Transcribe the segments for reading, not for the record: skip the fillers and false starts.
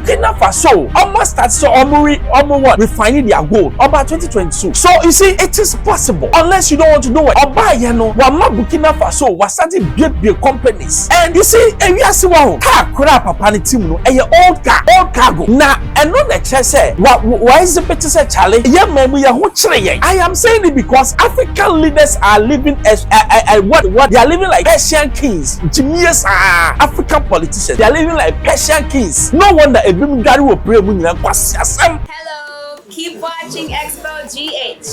Burkina Faso almost start so what refining their gold about 2022. So you see, it is possible unless you don't want to do it. Oba yano wama Burkina Faso was starting big companies, and you see, and we are see wow car kura papa ni team no old cargo na eno na chese why is the better say Charlie yeah man we are who chire. I am saying it because African leaders are living as what they are living like Persian kings. Genius African politicians, they are living like Persian kings. No wonder a dream gari will pray. Hello, keep watching Xposed GH,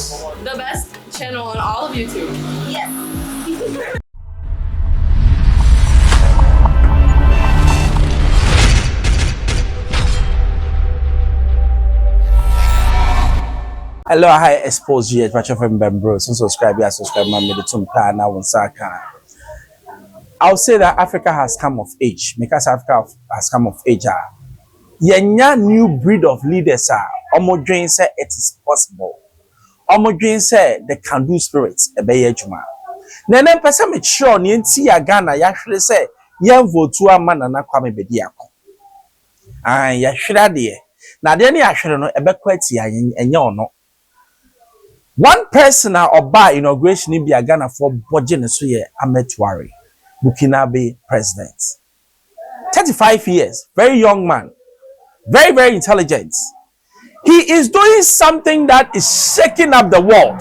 the best channel on all of YouTube. Yes. Hello, hi, Xposed GH. Watch from Bembro. Subscribe, man. Me the tum plan now on Saka. I'll say that Africa has come of age. Because Africa has come of age. Yenya new breed of leaders are. Omo dream say it is possible. Omo dream say the can do spirits ebeye juma. Nene pese me sure ni enti ya Ghana ya hwere say yen votu ama nana kwame bedi akọ. Ya hwere de. Na de ne ya hwere no ebekọ ati ya enye ono. One person or by inauguration in Ghana for budget so ye Traore, Burkina president. 35 years, very young man, very intelligent. He is doing something that is shaking up the world.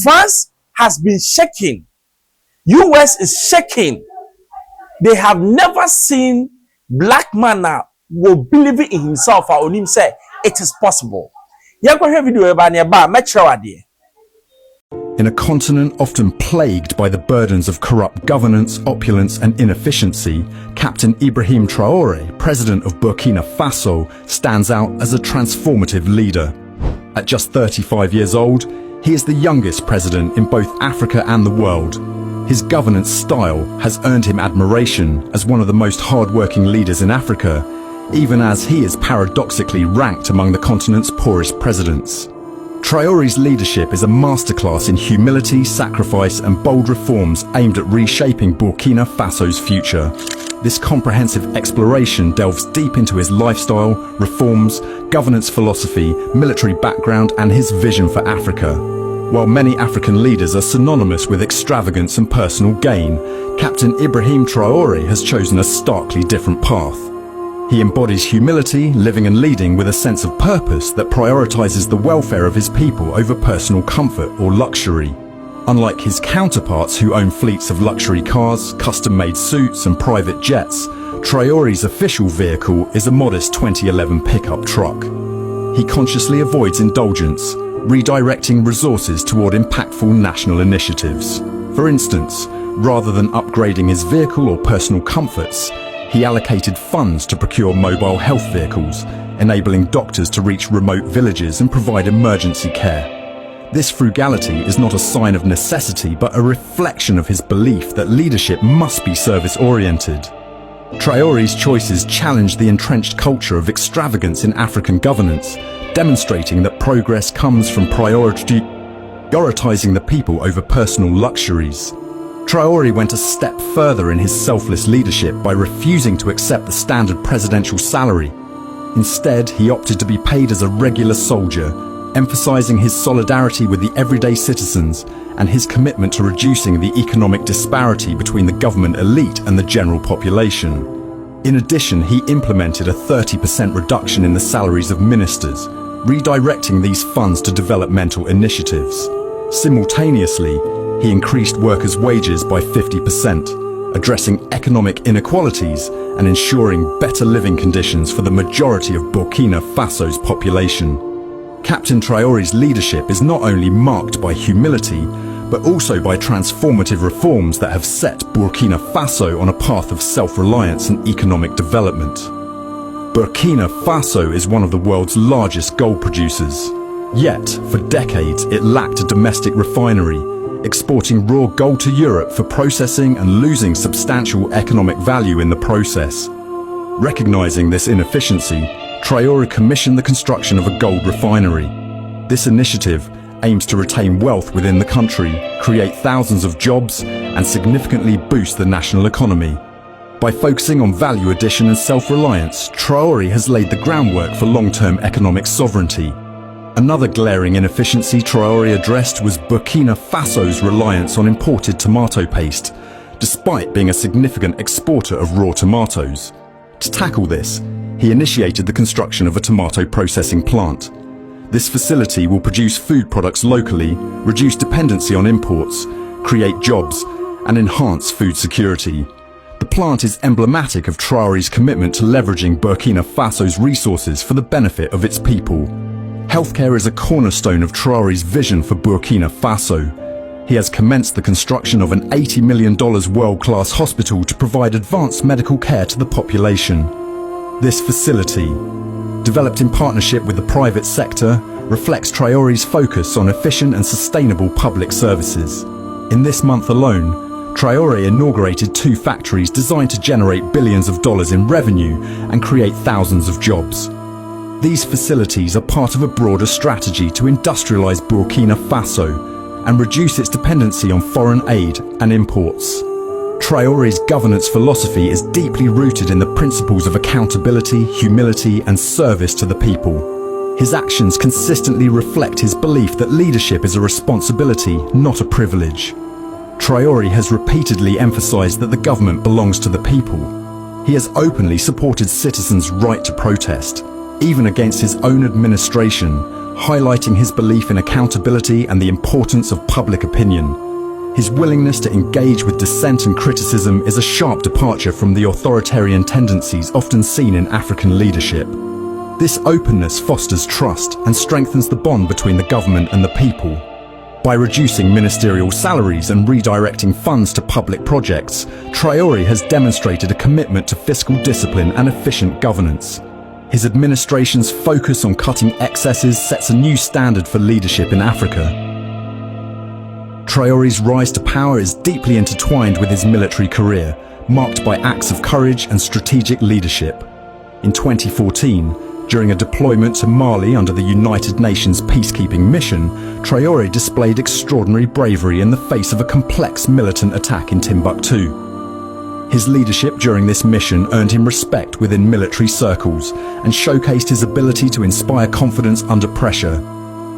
France has been shaking. US is shaking. They have never seen black man now will believe in himself or on him say it is possible. In a continent often plagued by the burdens of corrupt governance, opulence and inefficiency, Captain Ibrahim Traore, president of Burkina Faso, stands out as a transformative leader. At just 35 years old, he is the youngest president in both Africa and the world. His governance style has earned him admiration as one of the most hard-working leaders in Africa, even as he is paradoxically ranked among the continent's poorest presidents. Traore's leadership is a masterclass in humility, sacrifice and bold reforms aimed at reshaping Burkina Faso's future. This comprehensive exploration delves deep into his lifestyle, reforms, governance philosophy, military background and his vision for Africa. While many African leaders are synonymous with extravagance and personal gain, Captain Ibrahim Traore has chosen a starkly different path. He embodies humility, living and leading with a sense of purpose that prioritizes the welfare of his people over personal comfort or luxury. Unlike his counterparts who own fleets of luxury cars, custom-made suits and private jets, Traore's official vehicle is a modest 2011 pickup truck. He consciously avoids indulgence, redirecting resources toward impactful national initiatives. For instance, rather than upgrading his vehicle or personal comforts, he allocated funds to procure mobile health vehicles, enabling doctors to reach remote villages and provide emergency care. This frugality is not a sign of necessity, but a reflection of his belief that leadership must be service-oriented. Traore's choices challenge the entrenched culture of extravagance in African governance, demonstrating that progress comes from prioritizing the people over personal luxuries. Traore went a step further in his selfless leadership by refusing to accept the standard presidential salary. Instead, he opted to be paid as a regular soldier, emphasizing his solidarity with the everyday citizens and his commitment to reducing the economic disparity between the government elite and the general population. In addition, he implemented a 30% reduction in the salaries of ministers, redirecting these funds to developmental initiatives. Simultaneously, he increased workers' wages by 50%, addressing economic inequalities and ensuring better living conditions for the majority of Burkina Faso's population. Captain Traore's leadership is not only marked by humility, but also by transformative reforms that have set Burkina Faso on a path of self-reliance and economic development. Burkina Faso is one of the world's largest gold producers. Yet, for decades, it lacked a domestic refinery, exporting raw gold to Europe for processing and losing substantial economic value in the process. Recognizing this inefficiency, Traore commissioned the construction of a gold refinery. This initiative aims to retain wealth within the country, create thousands of jobs, and significantly boost the national economy. By focusing on value addition and self-reliance, Traore has laid the groundwork for long-term economic sovereignty. Another glaring inefficiency Traore addressed was Burkina Faso's reliance on imported tomato paste, despite being a significant exporter of raw tomatoes. To tackle this, he initiated the construction of a tomato processing plant. This facility will produce food products locally, reduce dependency on imports, create jobs, and enhance food security. The plant is emblematic of Traore's commitment to leveraging Burkina Faso's resources for the benefit of its people. Healthcare is a cornerstone of Traore's vision for Burkina Faso. He has commenced the construction of an $80 million world-class hospital to provide advanced medical care to the population. This facility, developed in partnership with the private sector, reflects Traore's focus on efficient and sustainable public services. In this month alone, Traore inaugurated 2 factories designed to generate billions of dollars in revenue and create thousands of jobs. These facilities are part of a broader strategy to industrialize Burkina Faso and reduce its dependency on foreign aid and imports. Traore's governance philosophy is deeply rooted in the principles of accountability, humility, and service to the people. His actions consistently reflect his belief that leadership is a responsibility, not a privilege. Traore has repeatedly emphasized that the government belongs to the people. He has openly supported citizens' right to protest, even against his own administration, highlighting his belief in accountability and the importance of public opinion. His willingness to engage with dissent and criticism is a sharp departure from the authoritarian tendencies often seen in African leadership. This openness fosters trust and strengthens the bond between the government and the people. By reducing ministerial salaries and redirecting funds to public projects, Traore has demonstrated a commitment to fiscal discipline and efficient governance. His administration's focus on cutting excesses sets a new standard for leadership in Africa. Traore's rise to power is deeply intertwined with his military career, marked by acts of courage and strategic leadership. In 2014, during a deployment to Mali under the United Nations peacekeeping mission, Traore displayed extraordinary bravery in the face of a complex militant attack in Timbuktu. His leadership during this mission earned him respect within military circles and showcased his ability to inspire confidence under pressure.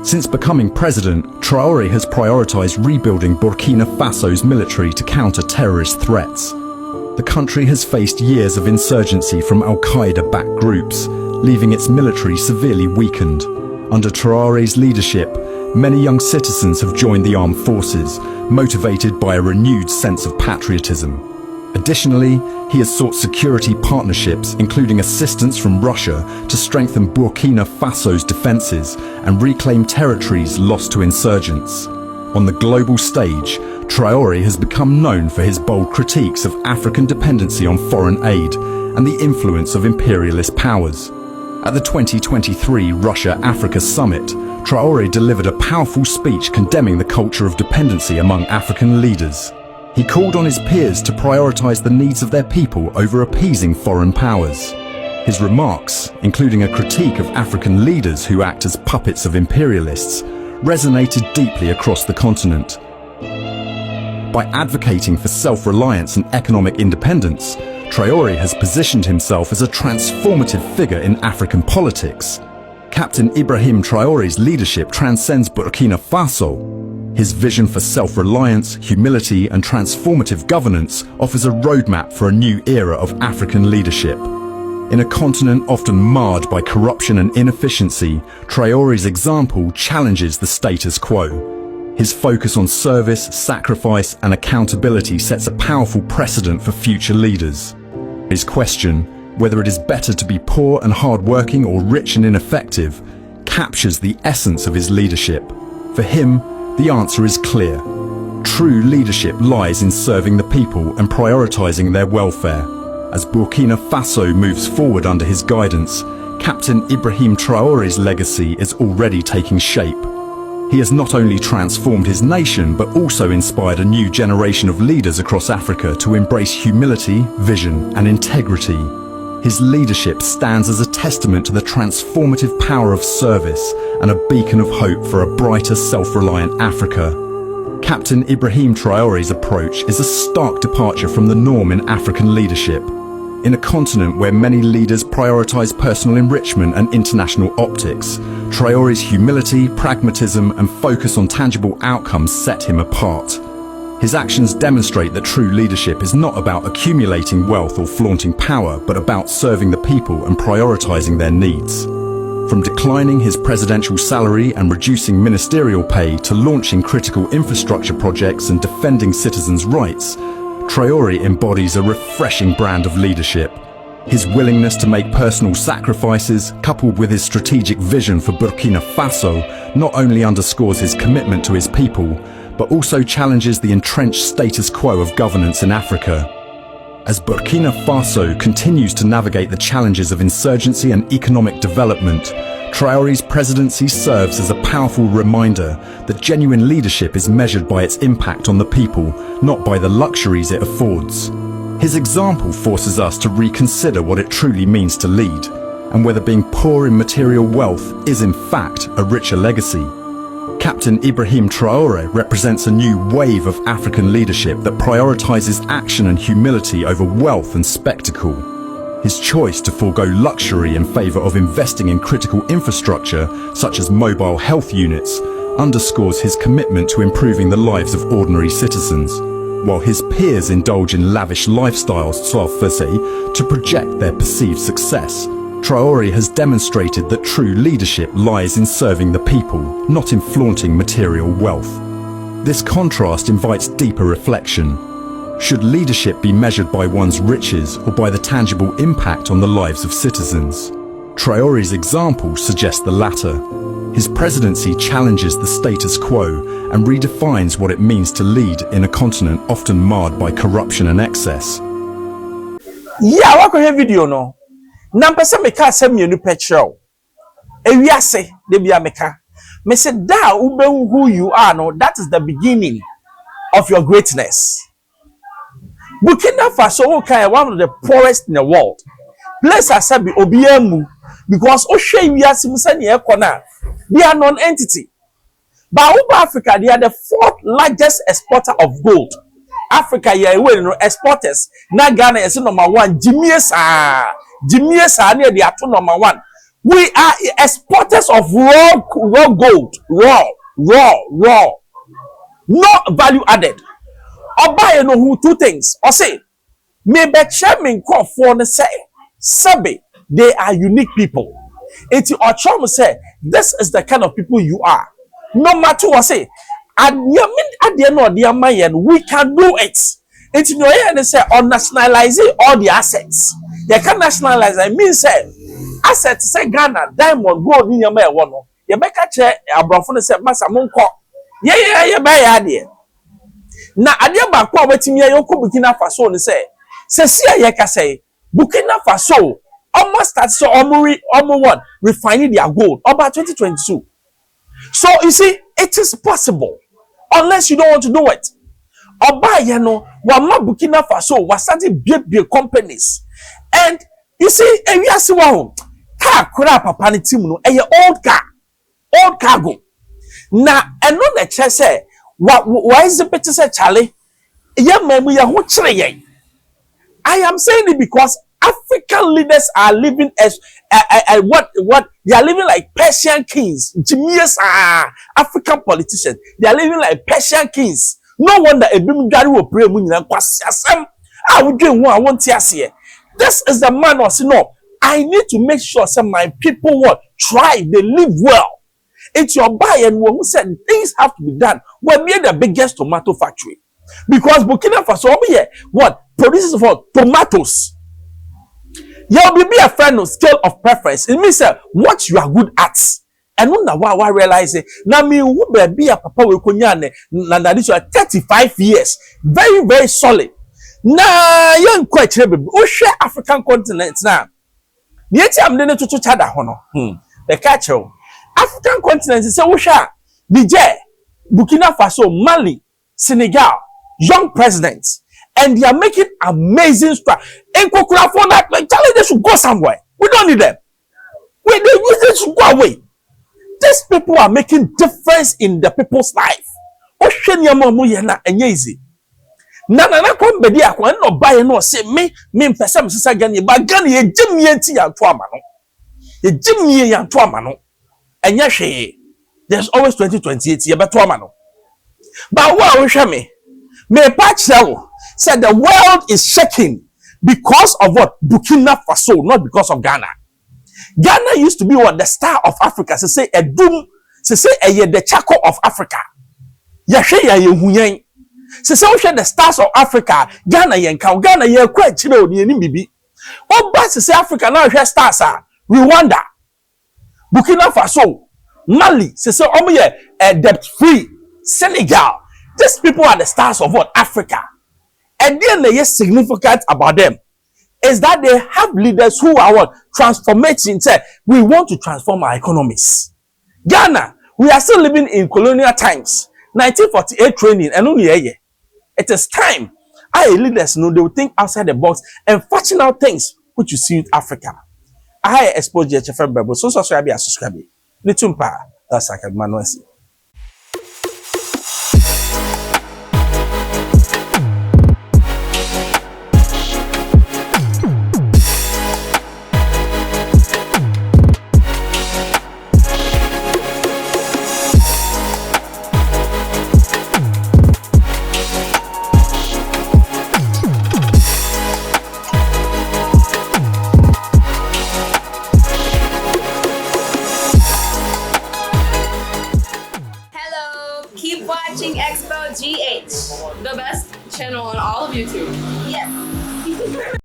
Since becoming president, Traore has prioritized rebuilding Burkina Faso's military to counter terrorist threats. The country has faced years of insurgency from Al-Qaeda-backed groups, leaving its military severely weakened. Under Traore's leadership, many young citizens have joined the armed forces, motivated by a renewed sense of patriotism. Additionally, he has sought security partnerships, including assistance from Russia, to strengthen Burkina Faso's defenses and reclaim territories lost to insurgents. On the global stage, Traore has become known for his bold critiques of African dependency on foreign aid and the influence of imperialist powers. At the 2023 Russia-Africa Summit, Traore delivered a powerful speech condemning the culture of dependency among African leaders. He called on his peers to prioritize the needs of their people over appeasing foreign powers. His remarks, including a critique of African leaders who act as puppets of imperialists, resonated deeply across the continent. By advocating for self-reliance and economic independence, Traore has positioned himself as a transformative figure in African politics. Captain Ibrahim Traore's leadership transcends Burkina Faso. His vision for self-reliance, humility, and transformative governance offers a roadmap for a new era of African leadership. In a continent often marred by corruption and inefficiency, Traore's example challenges the status quo. His focus on service, sacrifice, and accountability sets a powerful precedent for future leaders. His question, whether it is better to be poor and hardworking or rich and ineffective, captures the essence of his leadership. For him, the answer is clear. True leadership lies in serving the people and prioritizing their welfare. As Burkina Faso moves forward under his guidance, Captain Ibrahim Traore's legacy is already taking shape. He has not only transformed his nation, but also inspired a new generation of leaders across Africa to embrace humility, vision, and integrity. His leadership stands as a testament to the transformative power of service and a beacon of hope for a brighter, self-reliant Africa. Captain Ibrahim Traore's approach is a stark departure from the norm in African leadership. In a continent where many leaders prioritize personal enrichment and international optics, Traore's humility, pragmatism, and focus on tangible outcomes set him apart. His actions demonstrate that true leadership is not about accumulating wealth or flaunting power, but about serving the people and prioritizing their needs. From declining his presidential salary and reducing ministerial pay to launching critical infrastructure projects and defending citizens' rights, Traore embodies a refreshing brand of leadership. His willingness to make personal sacrifices, coupled with his strategic vision for Burkina Faso, not only underscores his commitment to his people, but also challenges the entrenched status quo of governance in Africa. As Burkina Faso continues to navigate the challenges of insurgency and economic development, Traore's presidency serves as a powerful reminder that genuine leadership is measured by its impact on the people, not by the luxuries it affords. His example forces us to reconsider what it truly means to lead, and whether being poor in material wealth is in fact a richer legacy. Captain Ibrahim Traore represents a new wave of African leadership that prioritizes action and humility over wealth and spectacle. His choice to forego luxury in favor of investing in critical infrastructure, such as mobile health units, underscores his commitment to improving the lives of ordinary citizens, while his peers indulge in lavish lifestyles to project their perceived success. Traore has demonstrated that true leadership lies in serving the people, not in flaunting material wealth. This contrast invites deeper reflection. Should leadership be measured by one's riches or by the tangible impact on the lives of citizens? Traore's example suggests the latter. His presidency challenges the status quo and redefines what it means to lead in a continent often marred by corruption and excess. Yeah, what could video no? Nampese meka asem mienu petrol. Ewiase de bia meka. Me say da ube who you are no, that is the beginning of your greatness. Burkina Faso one of the poorest in the world. Place asabi obiemu because ohwe wiase mu say na ekona. They are non-entity. But over Africa, they are the fourth largest exporter of gold. Africa, yeah, exporters. Na Ghana is number one. Jimiesa near the number one. We are exporters of raw gold. Raw. No value added. Or buy no two things. Or say, maybe chairman call for the say, Sabe, they are unique people. It's your chum say, this is the kind of people you are. No matter what say, at the end of the year, we can do it. It's no way say on nationalizing all the assets. They can nationalize. I mean, say assets say Ghana, diamond, gold in your mail one. You make a chair, a brofone say, Massa Monco. Yeah, buy idea. Now, idea back what waiting here, you could Burkina Faso and say, Yeka say, Burkina Faso almost start so almost refining their gold about 2022. So you see, it is possible unless you don't want to do it. Oba yano wama Burkina Faso was starting big companies, and you see, we are seeing car kura papa ni team no old cargo. Na eno na che say why is the better say Charlie? I am saying it because African leaders are living as what they are living like Persian kings. African politicians, they are living like Persian kings. No wonder a bimgari will pray this is the man who said, no, I need to make sure some my people will thrive, they live well. It's your buyer who said things have to be done. We're near the biggest tomato factory. Because Burkina Faso what produces for tomatoes. You'll be a friend of scale of preference. It means what you are good at. And why realize it. Now me who be a papa we kunyane na this 35 years. Very, very solid. Now young quite baby. Oh share African continent now. Yet I'm going to chada hono. The catch African continent is a share. Niger, Burkina Faso, Mali, Senegal, young presidents. And they are making amazing stuff. And they should go somewhere. We don't need them. They should go away. These people are making difference in the people's life. ohwe niam mu ye na enye easy na kombedi akwa no buy no say me mpesam sisa Ghana ba Ghana ye gimie ti ya to ama no ye gimie ya to ama no enye hwe there's always 2028 ye beto ama no but what we hwe me patch said the world is shaking because of what Burkina Faso, not because of Ghana. Ghana used to be what the star of Africa. Say a doom, say a the Chaco of Africa. Yahweh ya yehuyen. Say the stars of Africa. Ghana yenka. Ghana ye quite chilo ni bibi. Oh, but say Africa now share stars are Rwanda, Burkina Faso, Mali. Say a debt free Senegal. These people are the stars of what Africa. And then the significant about them is that they have leaders who are what transformating. Say we want to transform our economies. Ghana, we are still living in colonial times. 1948 training and only a year. It is time our leaders know they will think outside the box and fashion out things which you see in Africa. I expose the HFM Bible. So subscribe and subscribe. Nitumpa. That's like a manual. Keep watching Xposed GH, the best channel on all of YouTube. Yes.